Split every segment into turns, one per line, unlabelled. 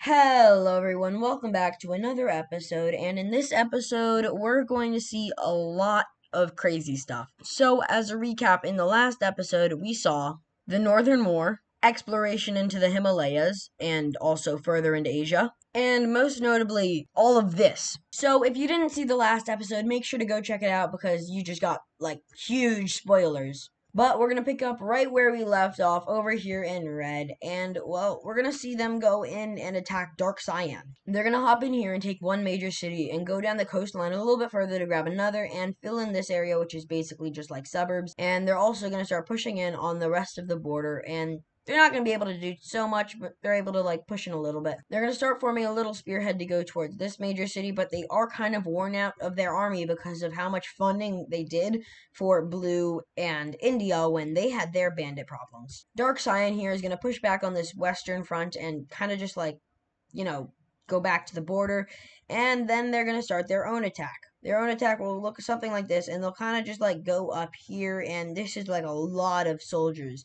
Hello, everyone. Welcome back to another episode. And in this episode, we're going to see a lot of crazy stuff. So, as a recap, in the last episode, we saw the Northern War, exploration into the Himalayas, and also further into Asia, and most notably, all of this. So, if you didn't see the last episode, make sure to go check it out because you just got huge spoilers. But we're going to pick up right where we left off over here in red. And, well, we're going to see them go in and attack Dark Cyan. They're going to hop in here and take one major city and go down the coastline a little bit further to grab another and fill in this area, which is basically just like suburbs. And they're also going to start pushing in on the rest of the border. And they're not going to be able to do so much, but they're able to push in a little bit. They're going to start forming a little spearhead to go towards this major city, but they are kind of worn out of their army because of how much funding they did for Blue and India when they had their bandit problems. Dark Cyan here is going to push back on this western front and kind of just go back to the border, and then they're going to start their own attack. Their own attack will look something like this, and they'll kind of just go up here, and this is a lot of soldiers.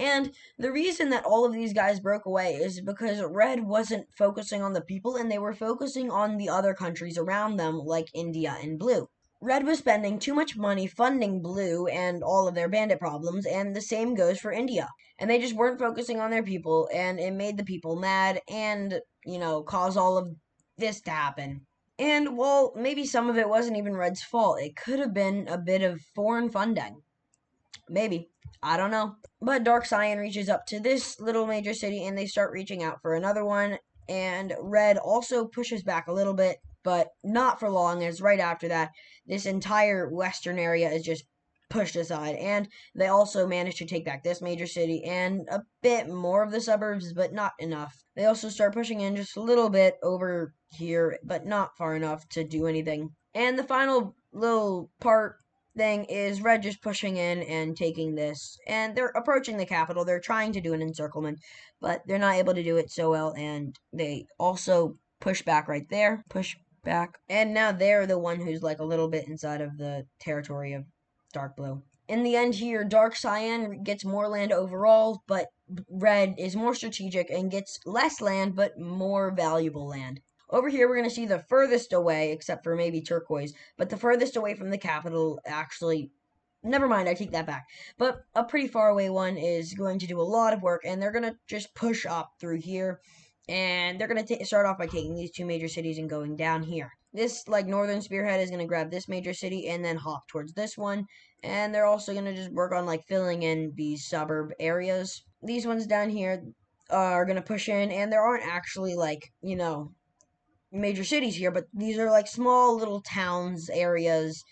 And the reason that all of these guys broke away is because Red wasn't focusing on the people and they were focusing on the other countries around them, like India and Blue. Red was spending too much money funding Blue and all of their bandit problems, and the same goes for India. And they just weren't focusing on their people, and it made the people mad and, caused all of this to happen. And, well, maybe some of it wasn't even Red's fault. It could have been a bit of foreign funding. Maybe. I don't know. But Dark Cyan reaches up to this little major city and they start reaching out for another one. And Red also pushes back a little bit, but not for long, as right after that, this entire western area is just pushed aside. And they also manage to take back this major city and a bit more of the suburbs, but not enough. They also start pushing in just a little bit over here, but not far enough to do anything. And the final little part thing is Red just pushing in and taking this, and they're approaching the capital. They're trying to do an encirclement, but they're not able to do it so well, and they also push back right there, push back, and now they're the one who's a little bit inside of the territory of Dark Blue. In the end here, Dark Cyan gets more land overall, but Red is more strategic and gets less land, but more valuable land. Over here, we're going to see the furthest away, except for maybe Turquoise, but the furthest away from the capital actually, never mind, I take that back. But a pretty far away one is going to do a lot of work, and they're going to just push up through here, and they're going to start off by taking these two major cities and going down here. This, northern spearhead is going to grab this major city and then hop towards this one, and they're also going to just work on, filling in these suburb areas. These ones down here are going to push in, and there aren't actually, major cities here, but these are small little towns areas.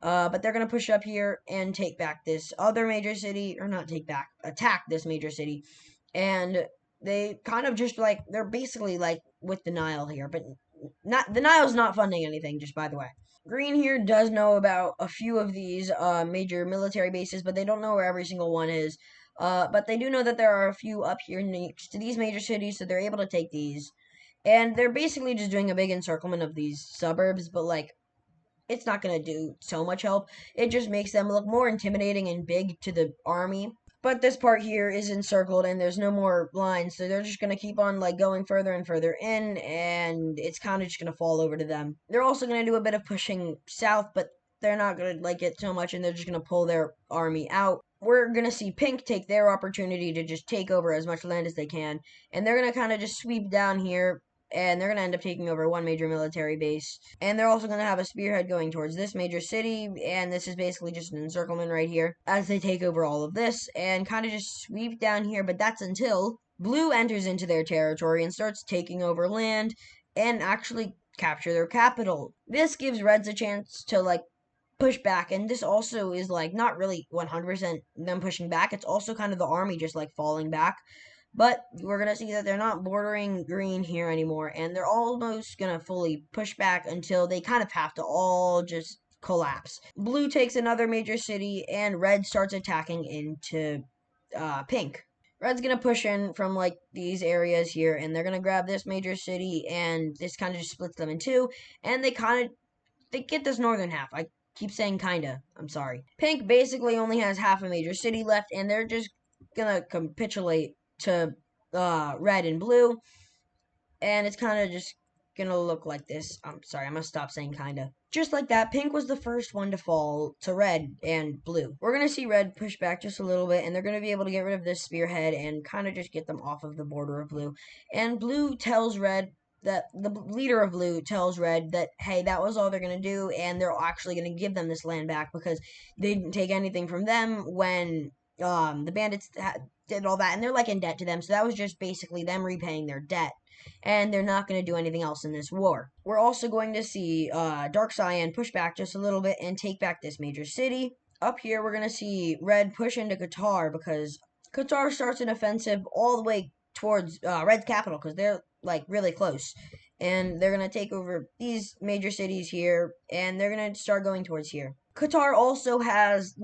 But they're gonna push up here and take back this other major city, or not take back, attack this major city, and they kind of just they're basically with the Nile here, but not the Nile's not funding anything. Just by the way. Green here does know about a few of these major military bases, but they don't know where every single one is. But they do know that there are a few up here next to these major cities, so they're able to take these. And they're basically just doing a big encirclement of these suburbs, but it's not going to do so much help. It just makes them look more intimidating and big to the army. But this part here is encircled and there's no more lines, so they're just going to keep on going further and further in, and it's kind of just going to fall over to them. They're also going to do a bit of pushing south, but they're not going to like it so much, and they're just going to pull their army out. We're going to see Pink take their opportunity to just take over as much land as they can, and they're going to kind of just sweep down here, and they're going to end up taking over one major military base. And they're also going to have a spearhead going towards this major city, and this is basically just an encirclement right here as they take over all of this and kind of just sweep down here, but that's until Blue enters into their territory and starts taking over land and actually capture their capital. This gives Reds a chance to push back, and this also is not really 100% them pushing back. It's also kind of the army just falling back. But we're going to see that they're not bordering green here anymore, and they're almost going to fully push back until they kind of have to all just collapse. Blue takes another major city, and Red starts attacking into Pink. Red's going to push in from these areas here, and they're going to grab this major city, and this kind of just splits them in two, and they get this northern half. I keep saying kinda. I'm sorry. Pink basically only has half a major city left, and they're just going to capitulate to Red and Blue. and it's kind of just gonna look like this. I'm sorry, I'm gonna stop saying kinda. Just like that, pink was the first one to fall to red and blue. We're gonna see red push back just a little bit, and they're gonna be able to get rid of this spearhead and kind of just get them off of the border of blue. And blue tells red that the leader of blue tells red that, hey, that was all they're gonna do, and they're actually gonna give them this land back because they didn't take anything from them when the bandits did all that, and they're like in debt to them. So that was just basically them repaying their debt, and they're not going to do anything else in this war. We're also going to see Dark Cyan push back just a little bit and take back this major city. Up here, we're going to see Red push into Qatar because Qatar starts an offensive all the way towards Red's capital because they're like really close. And they're going to take over these major cities here, and they're going to start going towards here. Qatar also has,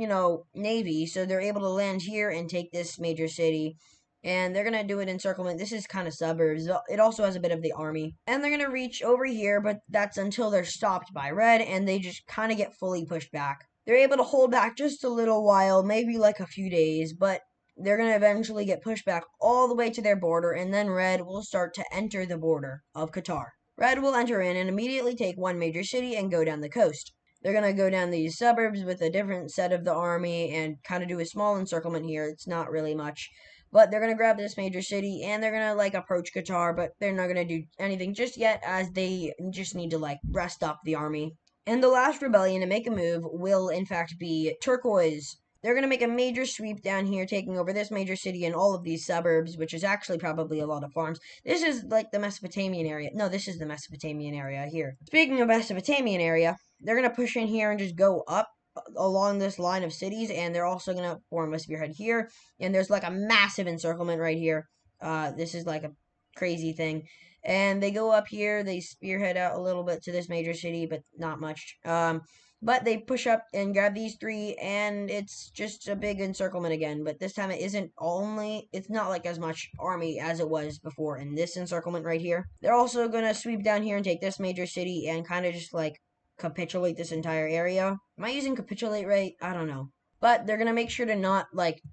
navy, so they're able to land here and take this major city. And they're going to do it encirclement. This is kind of suburbs. It also has a bit of the army. And they're going to reach over here, but that's until they're stopped by red, and they just kind of get fully pushed back. They're able to hold back just a little while, maybe like a few days, but they're going to eventually get pushed back all the way to their border, and then red will start to enter the border of Qatar. Red will enter in and immediately take one major city and go down the coast. They're going to go down these suburbs with a different set of the army and kind of do a small encirclement here. It's not really much. But they're going to grab this major city and they're going to approach Qatar, but they're not going to do anything just yet as they just need to rest up the army. And the last rebellion to make a move will in fact be Turquoise. They're going to make a major sweep down here, taking over this major city and all of these suburbs, which is actually probably a lot of farms. This is like the Mesopotamian area. No, this is the Mesopotamian area here. Speaking of Mesopotamian area, they're going to push in here and just go up along this line of cities, and they're also going to form a spearhead here. And there's a massive encirclement right here. This is a crazy thing. And they go up here, they spearhead out a little bit to this major city, but not much. But they push up and grab these three, and it's just a big encirclement again. But this time it's not as much army as it was before in this encirclement right here. They're also going to sweep down here and take this major city and kind of just capitulate this entire area. Am I using capitulate right? I don't know. But they're going to make sure to not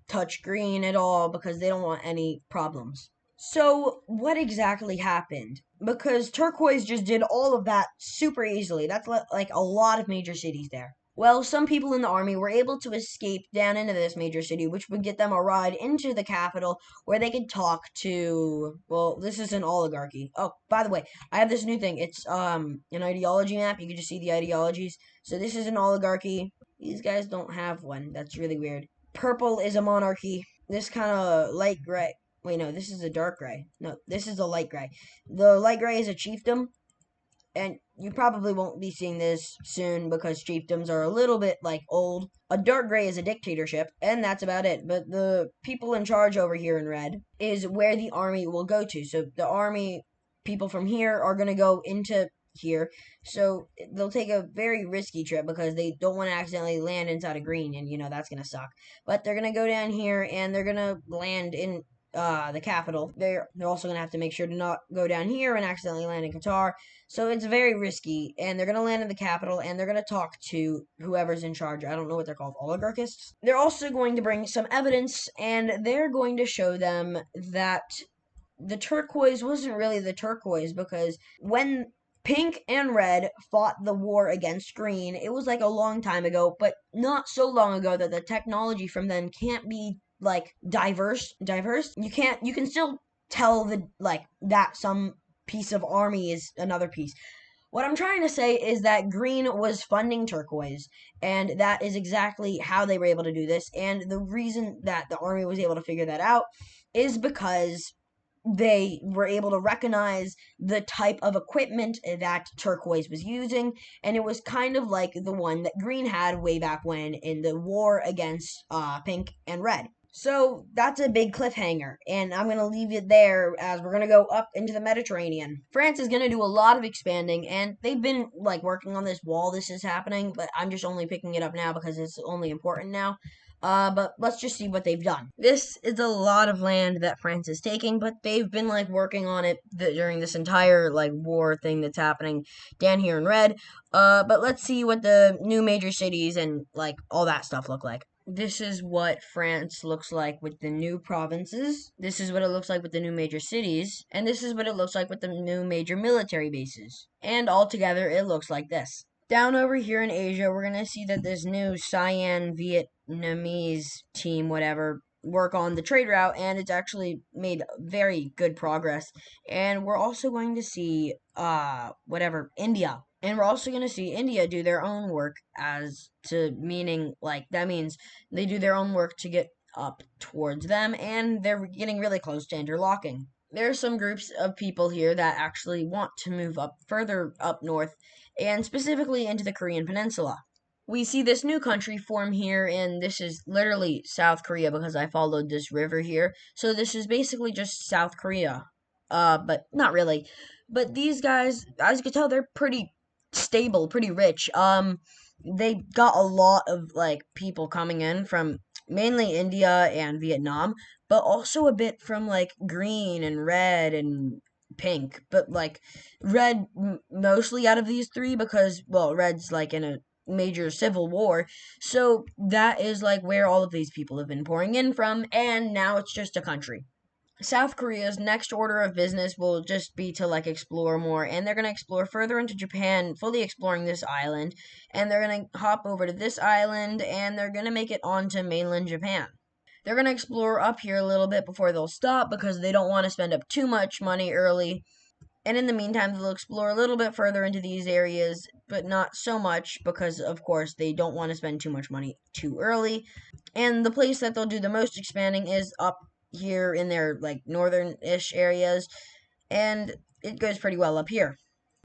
touch green at all because they don't want any problems. So, what exactly happened? Because Turquoise just did all of that super easily. That's a lot of major cities there. Well, some people in the army were able to escape down into this major city, which would get them a ride into the capital where they could talk to, well, this is an oligarchy. Oh, by the way, I have this new thing. It's an ideology map. You can just see the ideologies. So this is an oligarchy. These guys don't have one. That's really weird. Purple is a monarchy. This kind of light gray. Wait, no, this is a dark gray. No, this is a light gray. The light gray is a chiefdom, and you probably won't be seeing this soon because chiefdoms are a little bit old. A dark gray is a dictatorship, and that's about it. But the people in charge over here in red is where the army will go to. So the army people from here are going to go into here. So they'll take a very risky trip because they don't want to accidentally land inside of green, and that's going to suck. But they're going to go down here and they're going to land in the capital. They're also going to have to make sure to not go down here and accidentally land in Qatar. So it's very risky, and they're going to land in the capital, and they're going to talk to whoever's in charge. I don't know what they're called, oligarchists. They're also going to bring some evidence, and they're going to show them that the turquoise wasn't really the turquoise because when pink and red fought the war against green, it was a long time ago, but not so long ago that the technology from then can't be diverse. You can still tell that some piece of army is another piece. What I'm trying to say is that green was funding turquoise, and that is exactly how they were able to do this. And the reason that the army was able to figure that out is because they were able to recognize the type of equipment that turquoise was using, and it was kind of like the one that green had way back when in the war against pink and red. So that's a big cliffhanger, and I'm going to leave it there as we're going to go up into the Mediterranean. France is going to do a lot of expanding, and they've been working on this while this is happening, but I'm just only picking it up now because it's only important now. But let's just see what they've done. This is a lot of land that France is taking, but they've been working on it during this entire war thing that's happening down here in red. But let's see what the new major cities and all that stuff look like. This is what France looks like with the new provinces. This is what it looks like with the new major cities. And this is what it looks like with the new major military bases. And altogether, it looks like this. Down over here in Asia, we're going to see that this new Cyan Vietnamese team, whatever, work on the trade route, and it's actually made very good progress. And we're also going to see, India. And we're also going to see India do their own work as to meaning, like, that means they do their own work to get up towards them, and they're getting really close to interlocking. There are some groups of people here that actually want to move up further up north, and specifically into the Korean Peninsula. We see this new country form here, and this is literally South Korea because I followed this river here. So this is basically just South Korea. But not really. But these guys, as you can tell, they're pretty stable, pretty rich. They got a lot of like people coming in from mainly India and Vietnam, but also a bit from like green and red and pink, but like red mostly out of these three because well, red's like in a major civil war. So that is like where all of these people have been pouring in from, and now it's just a country. South Korea's next order of business will just be to like explore more, and they're going to explore further into Japan, fully exploring this island, and they're going to hop over to this island, and they're going to make it onto mainland Japan. They're going to explore up here a little bit before they'll stop because they don't want to spend up too much money early. And in the meantime, they'll explore a little bit further into these areas, but not so much because, of course, they don't want to spend too much money too early. And the place that they'll do the most expanding is up here in their like northern-ish areas, and it goes pretty well up here.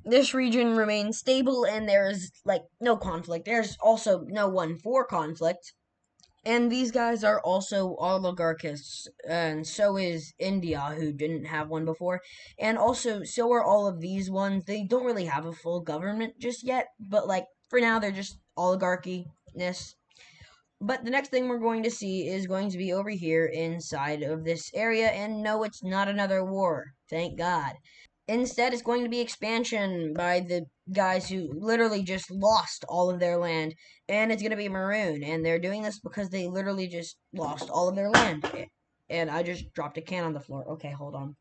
This region remains stable, and there's like no conflict. There's also no one for conflict. And these guys are also oligarchists, and so is India, who didn't have one before. And also, so are all of these ones. They don't really have a full government just yet, but like for now, they're just oligarchy-ness. But the next thing we're going to see is going to be over here inside of this area, and no, it's not another war. Thank God. Instead, it's going to be expansion by the guys who literally just lost all of their land, and it's going to be Maroon, and they're doing this because they literally just lost all of their land. And I just dropped a can on the floor. Okay, hold on.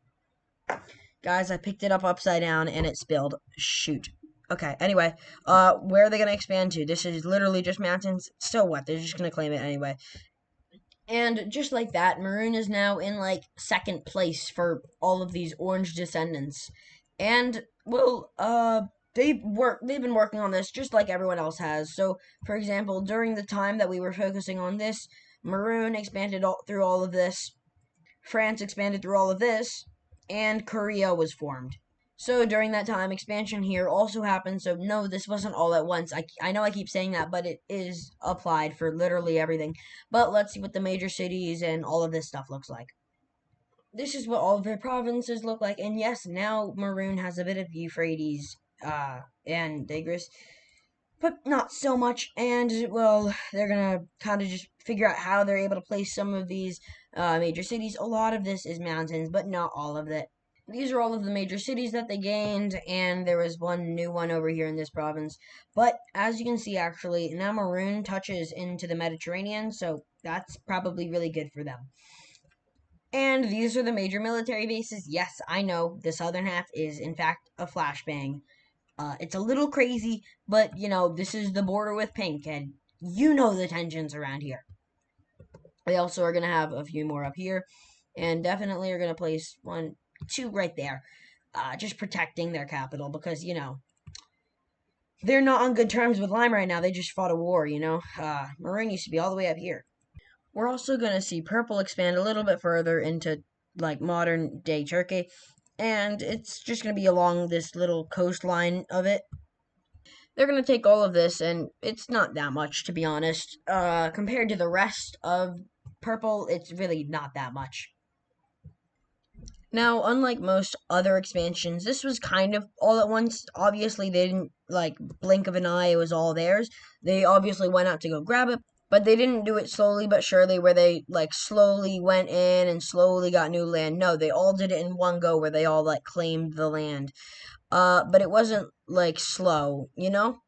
Guys, I picked it up upside down, and it spilled. Shoot. Okay, anyway, where are they going to expand to? This is literally just mountains. So what? They're just going to claim it anyway. And just like that, Maroon is now in like second place for all of these orange descendants. And well, they've been working on this just like everyone else has. So, for example, during the time that we were focusing on this, Maroon expanded through all of this, France expanded through all of this, and Korea was formed. So during that time, expansion here also happened. So no, this wasn't all at once. I know I keep saying that, but it is applied for literally everything. But let's see what the major cities and all of this stuff looks like. This is what all of their provinces look like. And yes, now Maroon has a bit of Euphrates and Tigris, but not so much. And well, they're gonna kind of just figure out how they're able to place some of these major cities. A lot of this is mountains, but not all of it. These are all of the major cities that they gained, and there was one new one over here in this province. But as you can see, actually, now Maroon touches into the Mediterranean, so that's probably really good for them. And these are the major military bases. Yes, I know the southern half is, in fact, a flashbang. It's a little crazy, but you know, this is the border with pink, and you know the tensions around here. They also are going to have a few more up here, and definitely are going to place one, two right there, just protecting their capital because, you know, they're not on good terms with Lime right now. They just fought a war, you know. Maroon used to be all the way up here. We're also going to see Purple expand a little bit further into, like, modern-day Turkey, and it's just going to be along this little coastline of it. They're going to take all of this, and it's not that much, to be honest. Compared to the rest of Purple, it's really not that much. Now, unlike most other expansions, this was kind of all at once. Obviously, they didn't, like, blink of an eye, it was all theirs. They obviously went out to go grab it, but they didn't do it slowly but surely, where they, like, slowly went in and slowly got new land. No, they all did it in one go, where they all, like, claimed the land. But it wasn't, like, slow, you know?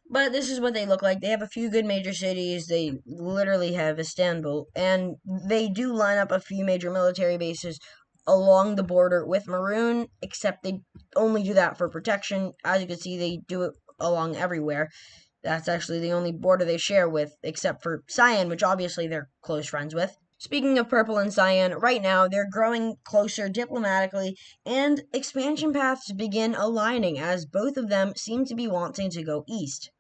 But this is what they look like. They have a few good major cities. They literally have Istanbul. And they do line up a few major military bases along the border with Maroon, except they only do that for protection. As you can see, they do it along everywhere. That's actually the only border they share with, except for Cyan, which obviously they're close friends with. Speaking of Purple and Cyan, right now they're growing closer diplomatically, and expansion paths begin aligning as both of them seem to be wanting to go east.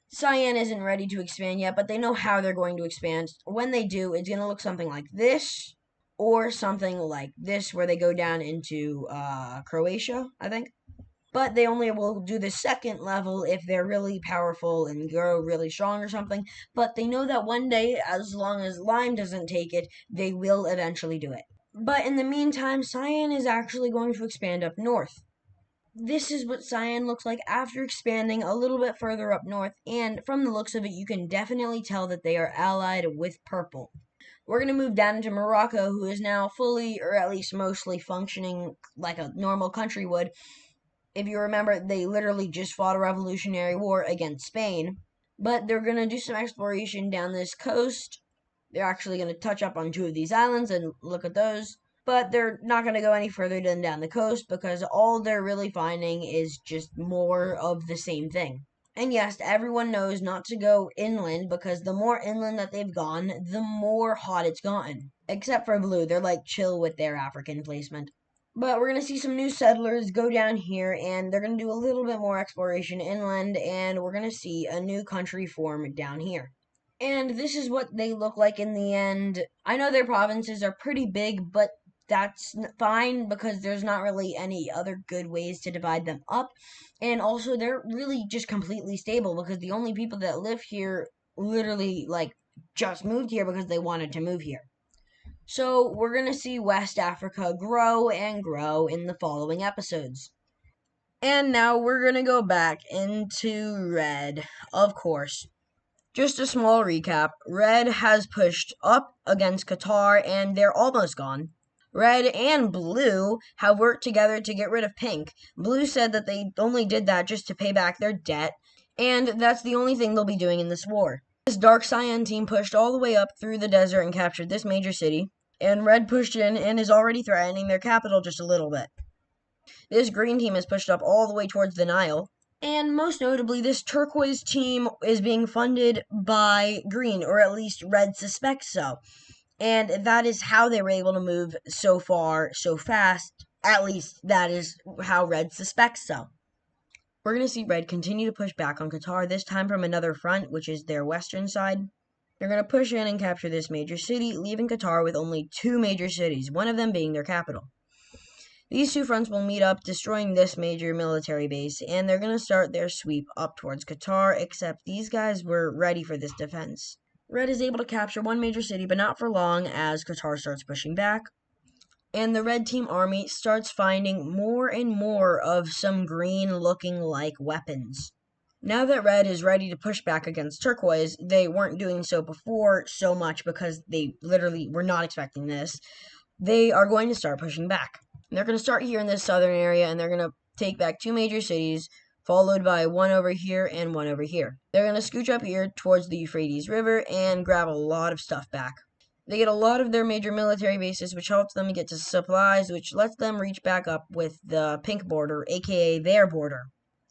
Cyan isn't ready to expand yet, but they know how they're going to expand. When they do, it's going to look something like this, or something like this, where they go down into Croatia, I think. But they only will do the second level if they're really powerful and grow really strong or something. But they know that one day, as long as Lime doesn't take it, they will eventually do it. But in the meantime, Cyan is actually going to expand up north. This is what Cyan looks like after expanding a little bit further up north, and from the looks of it, you can definitely tell that they are allied with Purple. We're going to move down into Morocco, who is now fully, or at least mostly, functioning like a normal country would. If you remember, they literally just fought a revolutionary war against Spain, but they're going to do some exploration down this coast. They're actually going to touch up on two of these islands and look at those. But they're not going to go any further than down the coast because all they're really finding is just more of the same thing. And yes, everyone knows not to go inland because the more inland that they've gone, the more hot it's gotten. Except for Blue, they're like chill with their African placement. But we're going to see some new settlers go down here, and they're going to do a little bit more exploration inland, and we're going to see a new country form down here. And this is what they look like in the end. I know their provinces are pretty big, but that's fine because there's not really any other good ways to divide them up. And also, they're really just completely stable because the only people that live here literally, like, just moved here because they wanted to move here. So, we're going to see West Africa grow and grow in the following episodes. And now we're going to go back into Red, of course. Just a small recap. Red has pushed up against Qatar and they're almost gone. Red and Blue have worked together to get rid of Pink. Blue said that they only did that just to pay back their debt, and that's the only thing they'll be doing in this war. This Dark Cyan team pushed all the way up through the desert and captured this major city, and Red pushed in and is already threatening their capital just a little bit. This Green team has pushed up all the way towards the Nile, and most notably, this Turquoise team is being funded by Green, or at least Red suspects so. And that is how they were able to move so far, so fast. At least that is how Red suspects so. We're going to see Red continue to push back on Qatar, this time from another front, which is their western side. They're going to push in and capture this major city, leaving Qatar with only two major cities, one of them being their capital. These two fronts will meet up, destroying this major military base, and they're going to start their sweep up towards Qatar, except these guys were ready for this defense. Red is able to capture one major city, but not for long as Qatar starts pushing back, and the Red Team army starts finding more and more of some green-looking like weapons. Now that Red is ready to push back against Turquoise, they weren't doing so before so much because they literally were not expecting this. They are going to start pushing back. They're going to start here in this southern area, and they're going to take back two major cities, followed by one over here and one over here. They're going to scooch up here towards the Euphrates River and grab a lot of stuff back. They get a lot of their major military bases, which helps them get to supplies, which lets them reach back up with the pink border, aka their border.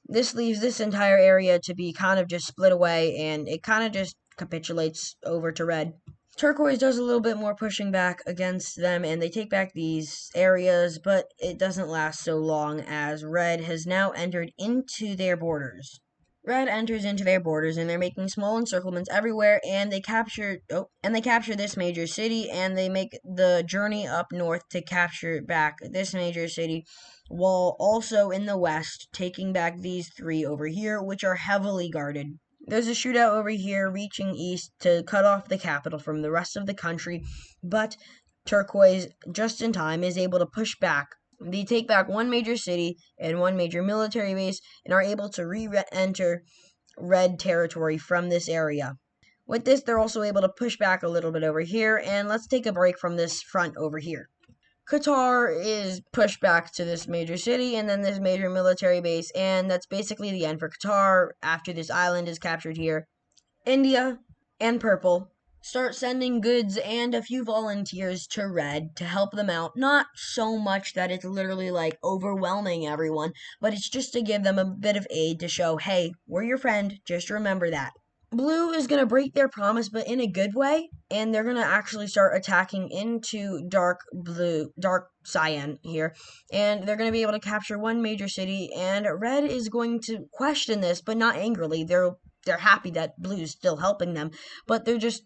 This leaves this entire area to be kind of just split away, and it kind of just capitulates over to Red. Turquoise does a little bit more pushing back against them, and they take back these areas, but it doesn't last so long as Red has now entered into their borders. Red enters into their borders, and they're making small encirclements everywhere, and they capture this major city, and they make the journey up north to capture back this major city, while also in the west taking back these three over here, which are heavily guarded. There's a shootout over here reaching east to cut off the capital from the rest of the country, but Turquoise, just in time, is able to push back. They take back one major city and one major military base and are able to re-enter Red territory from this area. With this, they're also able to push back a little bit over here, and let's take a break from this front over here. Qatar is pushed back to this major city and then this major military base, and that's basically the end for Qatar after this island is captured here. India and Purple start sending goods and a few volunteers to Red to help them out. Not so much that it's literally like overwhelming everyone, but it's just to give them a bit of aid to show, hey, we're your friend, just remember that. Blue is going to break their promise, but in a good way, and they're going to actually start attacking into dark cyan here, and they're going to be able to capture one major city, and Red is going to question this, but not angrily. They're happy that Blue's still helping them, but they just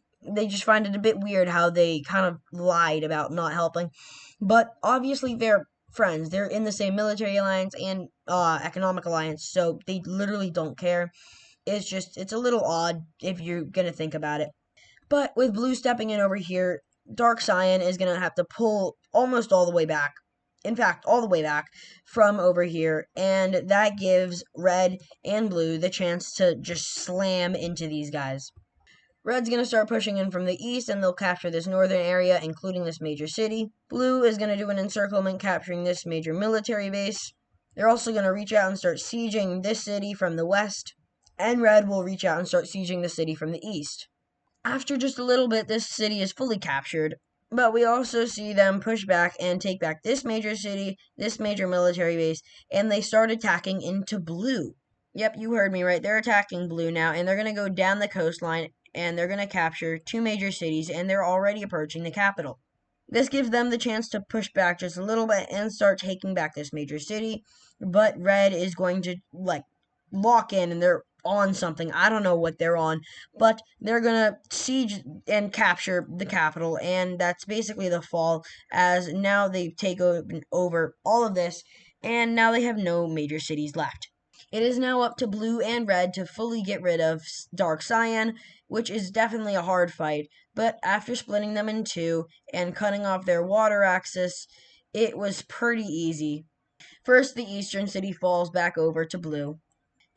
find it a bit weird how they kind of lied about not helping. But obviously they're friends. They're in the same military alliance and economic alliance, so they literally don't care. It's a little odd if you're gonna think about it. But with Blue stepping in over here, Dark Cyan is gonna have to pull almost all the way back. In fact, all the way back from over here, and that gives Red and Blue the chance to just slam into these guys. Red's going to start pushing in from the east, and they'll capture this northern area, including this major city. Blue is going to do an encirclement, capturing this major military base. They're also going to reach out and start sieging this city from the west, and Red will reach out and start sieging the city from the east. After just a little bit, this city is fully captured, but we also see them push back and take back this major city, this major military base, and they start attacking into Blue. Yep, you heard me right. They're attacking Blue now, and they're going to go down the coastline, and they're going to capture two major cities, and they're already approaching the capital. This gives them the chance to push back just a little bit and start taking back this major city, but Red is going to, lock in, and they're on something. I don't know what they're on, but they're going to siege and capture the capital, and that's basically the fall, as now they take over all of this, and now they have no major cities left. It is now up to Blue and Red to fully get rid of Dark Cyan, which is definitely a hard fight, but after splitting them in two and cutting off their water access, it was pretty easy. First, the eastern city falls back over to Blue,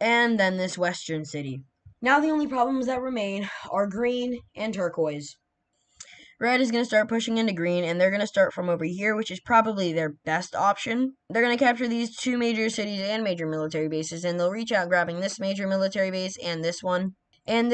and then this western city. Now the only problems that remain are green and turquoise. Red is going to start pushing into green, and they're going to start from over here, which is probably their best option. They're going to capture these two major cities and major military bases, and they'll reach out grabbing this major military base and this one. And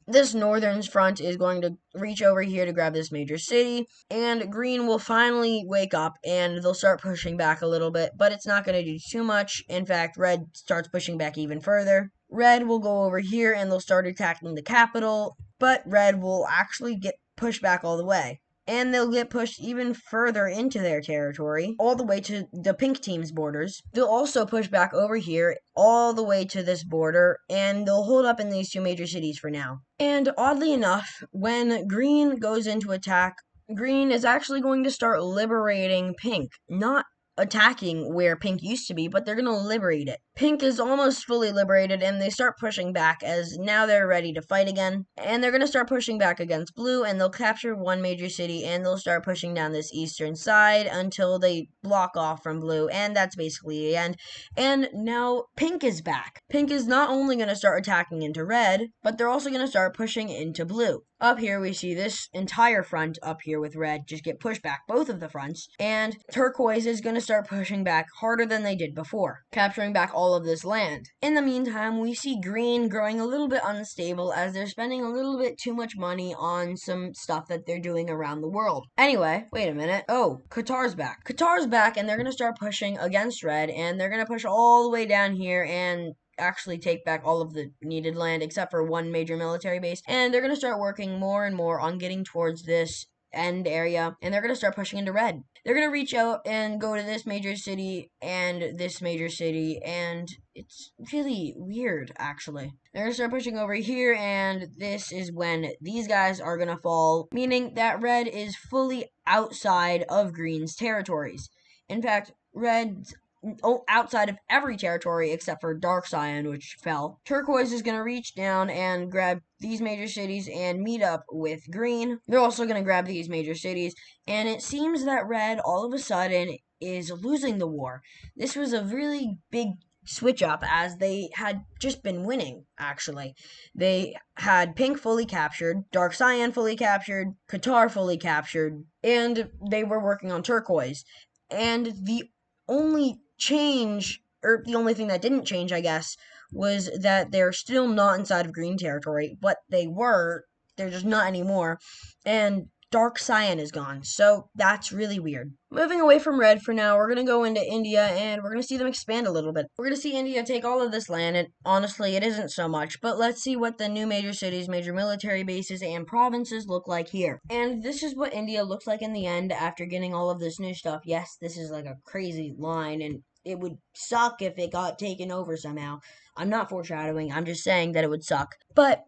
this northern front is going to reach over here to grab this major city, and green will finally wake up, and they'll start pushing back a little bit, but it's not going to do too much. In fact, red starts pushing back even further. Red will go over here, and they'll start attacking the capital, but red will actually get pushed back all the way. And they'll get pushed even further into their territory, all the way to the pink team's borders. They'll also push back over here, all the way to this border, and they'll hold up in these two major cities for now. And oddly enough, when green goes into attack, green is actually going to start liberating pink, not attacking where pink used to be, but they're going to liberate it. Pink is almost fully liberated, and they start pushing back as now they're ready to fight again. And they're going to start pushing back against blue, and they'll capture one major city, and they'll start pushing down this eastern side until they block off from blue, and that's basically the end. And now pink is back. Pink is not only going to start attacking into red, but they're also going to start pushing into blue. Up here, we see this entire front up here with red just get pushed back, both of the fronts, and turquoise is going to start pushing back harder than they did before, capturing back all of this land. In the meantime, we see green growing a little bit unstable as they're spending a little bit too much money on some stuff that they're doing around the world. Anyway, wait a minute. Oh, Qatar's back. Qatar's back, and they're going to start pushing against red, and they're going to push all the way down here and actually take back all of the needed land except for one major military base, and they're going to start working more and more on getting towards this end area, and they're going to start pushing into red. They're going to reach out and go to this major city and this major city, and it's really weird, actually. They're going to start pushing over here, and this is when these guys are going to fall, meaning that red is fully outside of green's territories. In fact, red's outside of every territory except for Dark Cyan, which fell. Turquoise is going to reach down and grab these major cities and meet up with green. They're also going to grab these major cities, and it seems that red all of a sudden is losing the war. This was a really big switch up as they had just been winning, actually. They had pink fully captured, dark cyan fully captured, Qatar fully captured, and they were working on turquoise. And the only change, or the only thing that didn't change, I guess, was that they're still not inside of green territory, but they're just not anymore. And dark cyan is gone, so that's really weird. Moving away from red for now, we're going to go into India and we're going to see them expand a little bit. We're going to see India take all of this land, and honestly, it isn't so much, but let's see what the new major cities, major military bases, and provinces look like here. And this is what India looks like in the end after getting all of this new stuff. Yes, this is like a crazy line, and it would suck if it got taken over somehow. I'm not foreshadowing, I'm just saying that it would suck. But,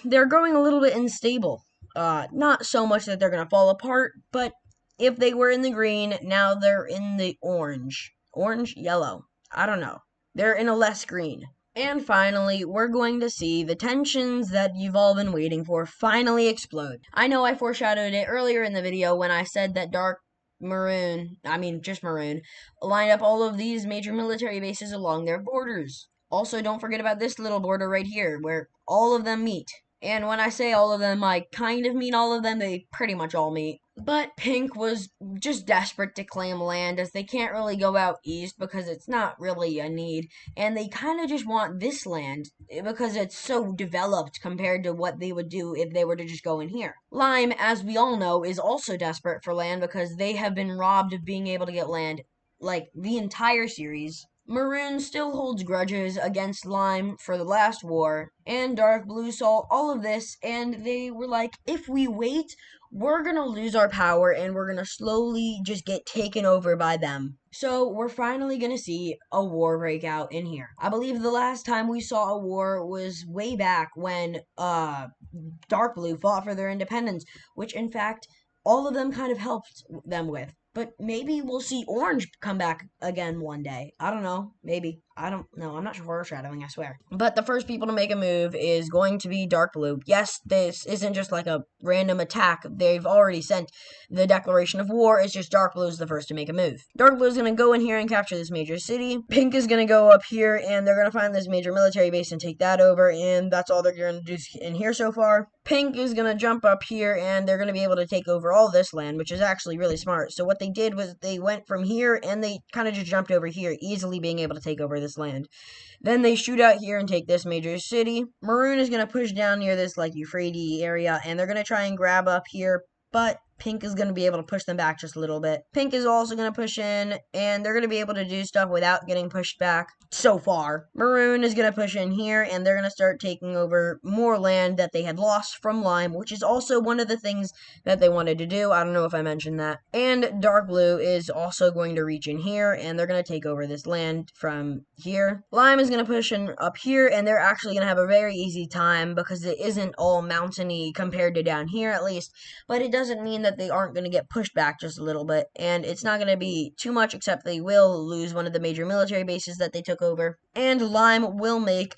they're growing a little bit unstable. Not so much that they're gonna fall apart, but if they were in the green, now they're in the orange. Orange? Yellow. I don't know. They're in a less green. And finally, we're going to see the tensions that you've all been waiting for finally explode. I know I foreshadowed it earlier in the video when I said that just maroon, lined up all of these major military bases along their borders. Also, don't forget about this little border right here, where all of them meet. And when I say all of them, I kind of mean all of them, they pretty much all meet. But Pink was just desperate to claim land, as they can't really go out east because it's not really a need, and they kind of just want this land because it's so developed compared to what they would do if they were to just go in here. Lime, as we all know, is also desperate for land because they have been robbed of being able to get land like the entire series. Maroon still holds grudges against Lime for the last war, and Dark Blue saw all of this, and they were like, if we wait, we're gonna lose our power, and we're gonna slowly just get taken over by them. So, we're finally gonna see a war break out in here. I believe the last time we saw a war was way back when, Dark Blue fought for their independence, which in fact, all of them kind of helped them with. But maybe we'll see Orange come back again one day. I don't know. Maybe. I don't know. I'm not foreshadowing, I swear. But the first people to make a move is going to be Dark Blue. Yes, this isn't just like a random attack. They've already sent the declaration of war. It's just Dark Blue is the first to make a move. Dark Blue is going to go in here and capture this major city. Pink is going to go up here and they're going to find this major military base and take that over. And that's all they're going to do in here so far. Pink is going to jump up here and they're going to be able to take over all this land, which is actually really smart. So what they did was they went from here and they kind of just jumped over here, easily being able to take over this land. Then they shoot out here and take this major city. Maroon is going to push down near this like Euphrates area and they're going to try and grab up here, but Pink is going to be able to push them back just a little bit. Pink is also going to push in, and they're going to be able to do stuff without getting pushed back so far. Maroon is going to push in here, and they're going to start taking over more land that they had lost from Lime, which is also one of the things that they wanted to do. I don't know if I mentioned that. And Dark Blue is also going to reach in here, and they're going to take over this land from here. Lime is going to push in up here, and they're actually going to have a very easy time because it isn't all mountainy compared to down here at least, but it doesn't mean that they aren't going to get pushed back just a little bit, and it's not going to be too much, except they will lose one of the major military bases that they took over, and Lime will make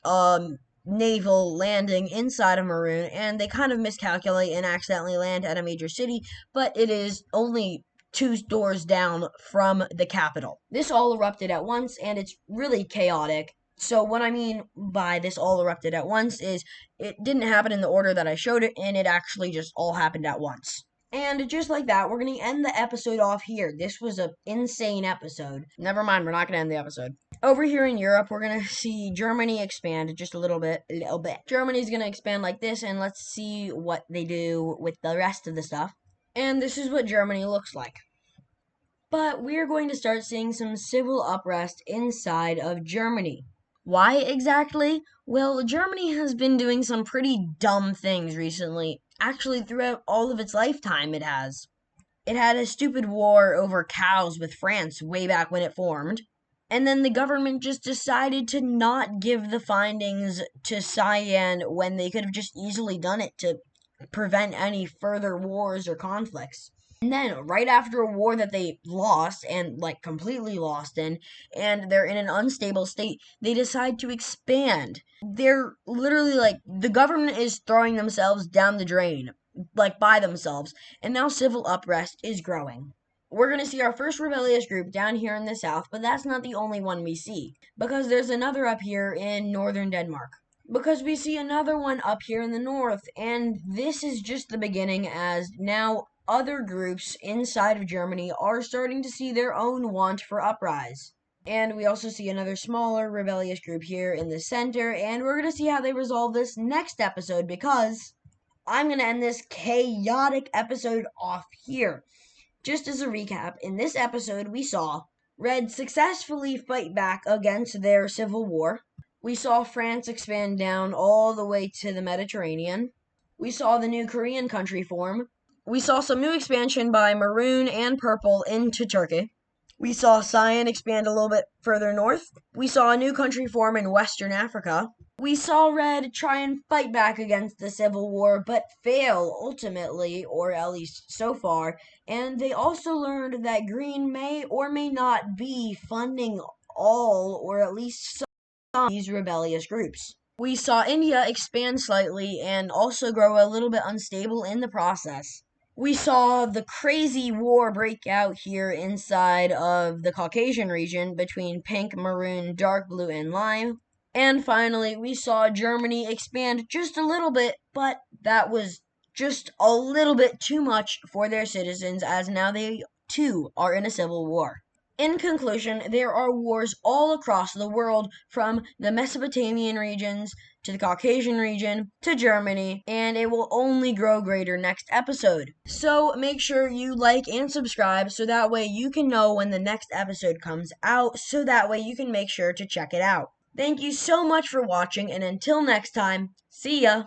naval landing inside of Maroon, and they kind of miscalculate and accidentally land at a major city, but it is only 2 doors down from the capital. This all erupted at once, and it's really chaotic. So what I mean by this all erupted at once is it didn't happen in the order that I showed it, and it actually just all happened at once. And just like that, we're going to end the episode off here. This was an insane episode. Never mind, we're not going to end the episode. Over here in Europe, we're going to see Germany expand just a little bit. Germany's going to expand like this, and let's see what they do with the rest of the stuff. And this is what Germany looks like. But we're going to start seeing some civil unrest inside of Germany. Why exactly? Well, Germany has been doing some pretty dumb things recently. Actually, throughout all of its lifetime, it has. It had a stupid war over cows with France way back when it formed. And then the government just decided to not give the findings to Cyan when they could have just easily done it to prevent any further wars or conflicts. And then, right after a war that they lost, and like completely lost in, and they're in an unstable state, they decide to expand. They're literally like, the government is throwing themselves down the drain, like by themselves, and now civil unrest is growing. we're going to see our first rebellious group down here in the south, but that's not the only one we see, because there's another up here in northern Denmark. Because we see another one up here in the north, and this is just the beginning, as now other groups inside of Germany are starting to see their own want for uprise. And we also see another smaller rebellious group here in the center, and we're going to see how they resolve this next episode, because I'm going to end this chaotic episode off here. Just as a recap, in this episode we saw Red successfully fight back against their civil war. We saw France expand down all the way to the Mediterranean. We saw the new Korean country form. We saw some new expansion by Maroon and Purple into Turkey. We saw Cyan expand a little bit further north. We saw a new country form in Western Africa. We saw Red try and fight back against the Civil War, but fail ultimately, or at least so far. And they also learned that Green may or may not be funding all, or at least some of these rebellious groups. We saw India expand slightly and also grow a little bit unstable in the process. We saw the crazy war break out here inside of the Caucasian region between pink, maroon, dark blue, and lime. And finally, we saw Germany expand just a little bit, but that was just a little bit too much for their citizens, as now they too are in a civil war. In conclusion, there are wars all across the world, from the Mesopotamian regions to the Caucasian region to Germany, and it will only grow greater next episode. So make sure you like and subscribe so that way you can know when the next episode comes out, so that way you can make sure to check it out. Thank you so much for watching, and until next time, see ya!